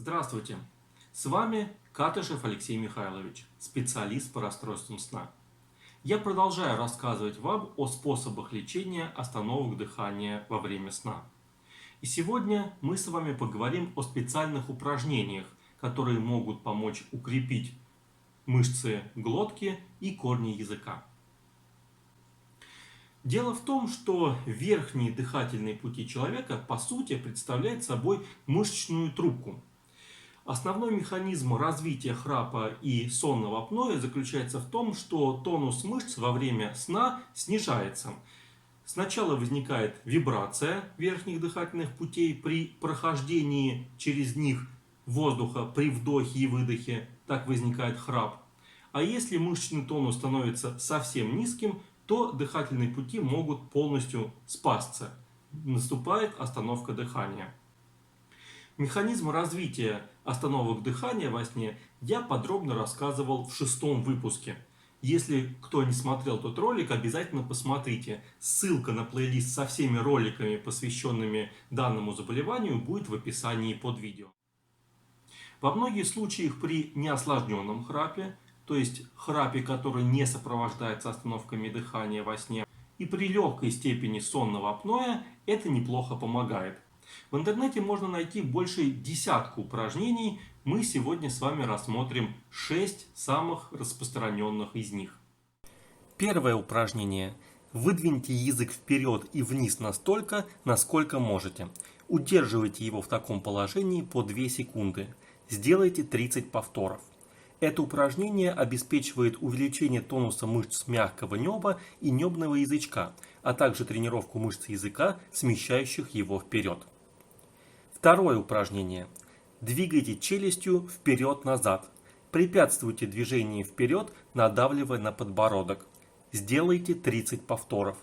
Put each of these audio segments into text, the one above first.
Здравствуйте! С вами Катышев Алексей Михайлович, специалист по расстройствам сна. Я продолжаю рассказывать вам о способах лечения остановок дыхания во время сна. И сегодня мы с вами поговорим о специальных упражнениях, которые могут помочь укрепить мышцы глотки и корни языка. Дело в том, что верхние дыхательные пути человека по сути представляют собой мышечную трубку. Основной механизм развития храпа и сонного апноэ заключается в том, что тонус мышц во время сна снижается. Сначала возникает вибрация верхних дыхательных путей при прохождении через них воздуха при вдохе и выдохе, так возникает храп. А если мышечный тонус становится совсем низким, то дыхательные пути могут полностью спасться. Наступает остановка дыхания. Механизм развития остановок дыхания во сне я подробно рассказывал в 6-м выпуске. Если кто не смотрел тот ролик, обязательно посмотрите. Ссылка на плейлист со всеми роликами, посвященными данному заболеванию, будет в описании под видео. Во многих случаях при неосложненном храпе, то есть храпе, который не сопровождается остановками дыхания во сне, и при легкой степени сонного апноэ, это неплохо помогает. В интернете можно найти больше десятка упражнений. Мы сегодня с вами рассмотрим 6 самых распространенных из них. Первое упражнение. Выдвиньте язык вперед и вниз настолько, насколько можете. Удерживайте его в таком положении по 2 секунды. Сделайте 30 повторов. Это упражнение обеспечивает увеличение тонуса мышц мягкого неба и небного язычка, а также тренировку мышц языка, смещающих его вперед. Второе упражнение. Двигайте челюстью вперед-назад. Препятствуйте движению вперед, надавливая на подбородок. Сделайте 30 повторов.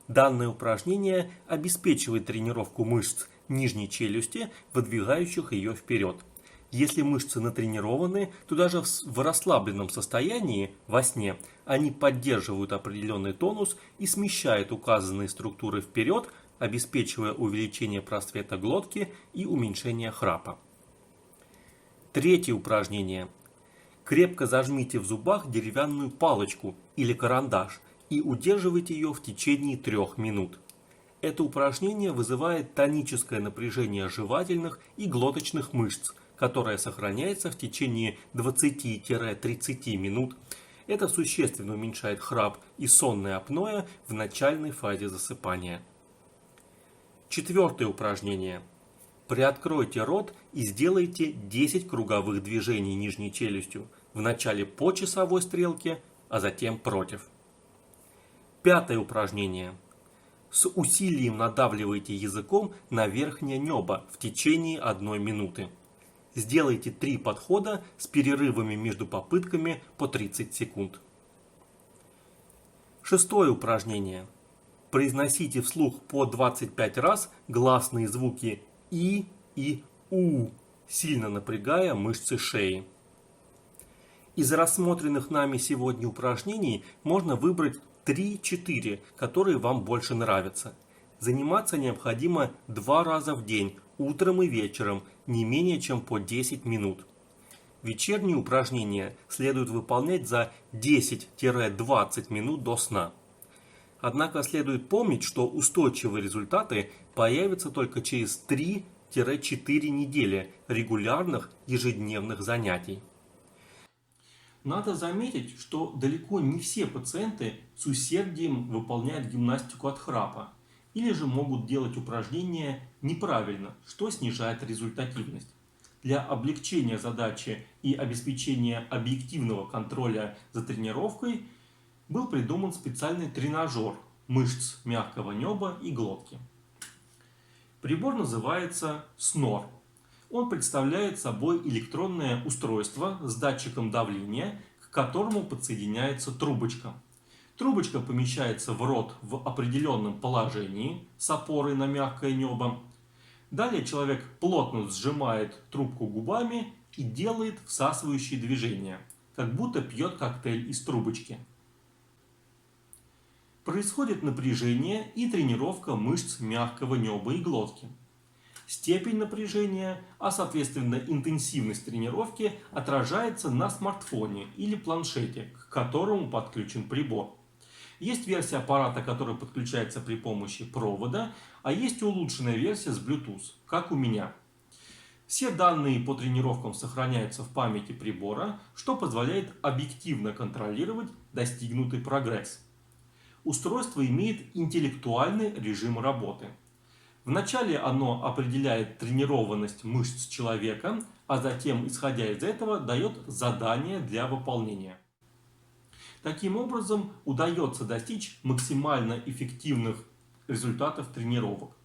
Данное упражнение обеспечивает тренировку мышц нижней челюсти, выдвигающих ее вперед. Если мышцы натренированы, то даже в расслабленном состоянии, во сне, они поддерживают определенный тонус и смещают указанные структуры вперед, обеспечивая увеличение просвета глотки и уменьшение храпа. Третье упражнение. Крепко зажмите в зубах деревянную палочку или карандаш и удерживайте ее в течение 3 минут. Это упражнение вызывает тоническое напряжение жевательных и глоточных мышц, которое сохраняется в течение 20-30 минут. Это существенно уменьшает храп и сонное апноэ в начальной фазе засыпания. Четвертое упражнение. Приоткройте рот и сделайте 10 круговых движений нижней челюстью, вначале по часовой стрелке, а затем против. Пятое упражнение. С усилием надавливайте языком на верхнее небо в течение 1 минуты. Сделайте 3 подхода с перерывами между попытками по 30 секунд. Шестое упражнение. Произносите вслух по 25 раз гласные звуки «и» и «у», сильно напрягая мышцы шеи. Из рассмотренных нами сегодня упражнений можно выбрать 3-4, которые вам больше нравятся. Заниматься необходимо 2 раза в день, утром и вечером, не менее чем по 10 минут. Вечерние упражнения следует выполнять за 10-20 минут до сна. Однако следует помнить, что устойчивые результаты появятся только через 3-4 недели регулярных ежедневных занятий. Надо заметить, что далеко не все пациенты с усердием выполняют гимнастику от храпа или же могут делать упражнения неправильно, что снижает результативность. Для облегчения задачи и обеспечения объективного контроля за тренировкой был придуман специальный тренажер мышц мягкого неба и глотки. Прибор называется СНОР. Он представляет собой электронное устройство с датчиком давления, к которому подсоединяется трубочка. Трубочка помещается в рот в определенном положении с опорой на мягкое небо. Далее человек плотно сжимает трубку губами и делает всасывающие движения, как будто пьет коктейль из трубочки. Происходит напряжение и тренировка мышц мягкого неба и глотки. Степень напряжения, а соответственно интенсивность тренировки отражается на смартфоне или планшете, к которому подключен прибор. Есть версия аппарата, который подключается при помощи провода, а есть улучшенная версия с Bluetooth, как у меня. Все данные по тренировкам сохраняются в памяти прибора, что позволяет объективно контролировать достигнутый прогресс. Устройство имеет интеллектуальный режим работы. Вначале оно определяет тренированность мышц человека, а затем, исходя из этого, дает задания для выполнения. Таким образом, удается достичь максимально эффективных результатов тренировок.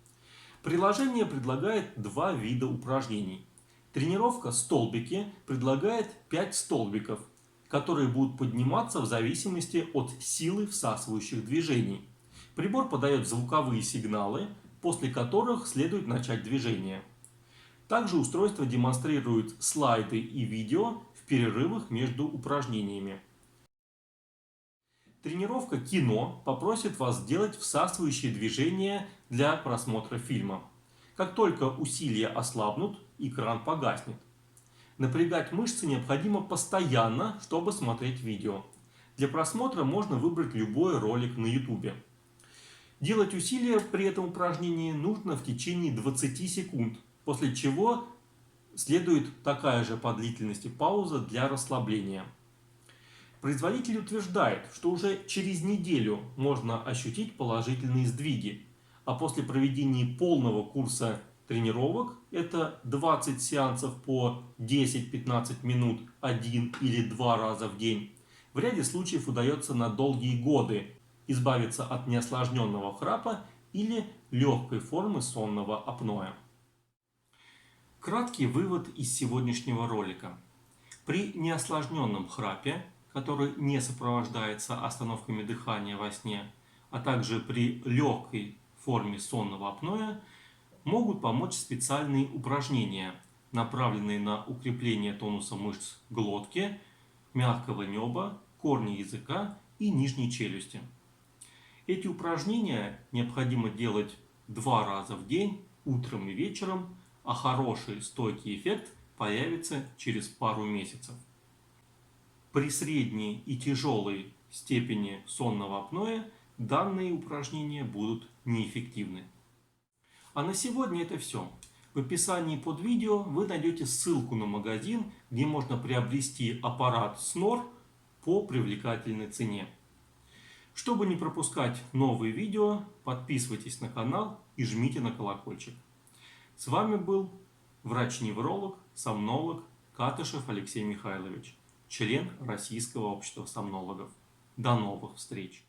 Приложение предлагает два вида упражнений. Тренировка столбики предлагает 5 столбиков, которые будут подниматься в зависимости от силы всасывающих движений. Прибор подает звуковые сигналы, после которых следует начать движение. Также устройство демонстрирует слайды и видео в перерывах между упражнениями. Тренировка кино попросит вас сделать всасывающие движения для просмотра фильма. Как только усилия ослабнут, экран погаснет. Напрягать мышцы необходимо постоянно, чтобы смотреть видео. Для просмотра можно выбрать любой ролик на YouTube. Делать усилия при этом упражнении нужно в течение 20 секунд, после чего следует такая же по длительности пауза для расслабления. Производитель утверждает, что уже через неделю можно ощутить положительные сдвиги, а после проведения полного курса тренировок, это 20 сеансов по 10-15 минут 1 или 2 раза в день, в ряде случаев удается на долгие годы избавиться от неосложненного храпа или легкой формы сонного апноэ. Краткий вывод из сегодняшнего ролика. При неосложненном храпе, который не сопровождается остановками дыхания во сне, а также при легкой форме сонного апноэ, могут помочь специальные упражнения, направленные на укрепление тонуса мышц глотки, мягкого неба, корня языка и нижней челюсти. Эти упражнения необходимо делать 2 раза в день, утром и вечером, а хороший стойкий эффект появится через пару месяцев. При средней и тяжелой степени сонного апноэ данные упражнения будут неэффективны. А на сегодня это все. В описании под видео вы найдете ссылку на магазин, где можно приобрести аппарат Snore по привлекательной цене. Чтобы не пропускать новые видео, подписывайтесь на канал и жмите на колокольчик. С вами был врач-невролог, сомнолог Катышев Алексей Михайлович, член Российского общества сомнологов. До новых встреч!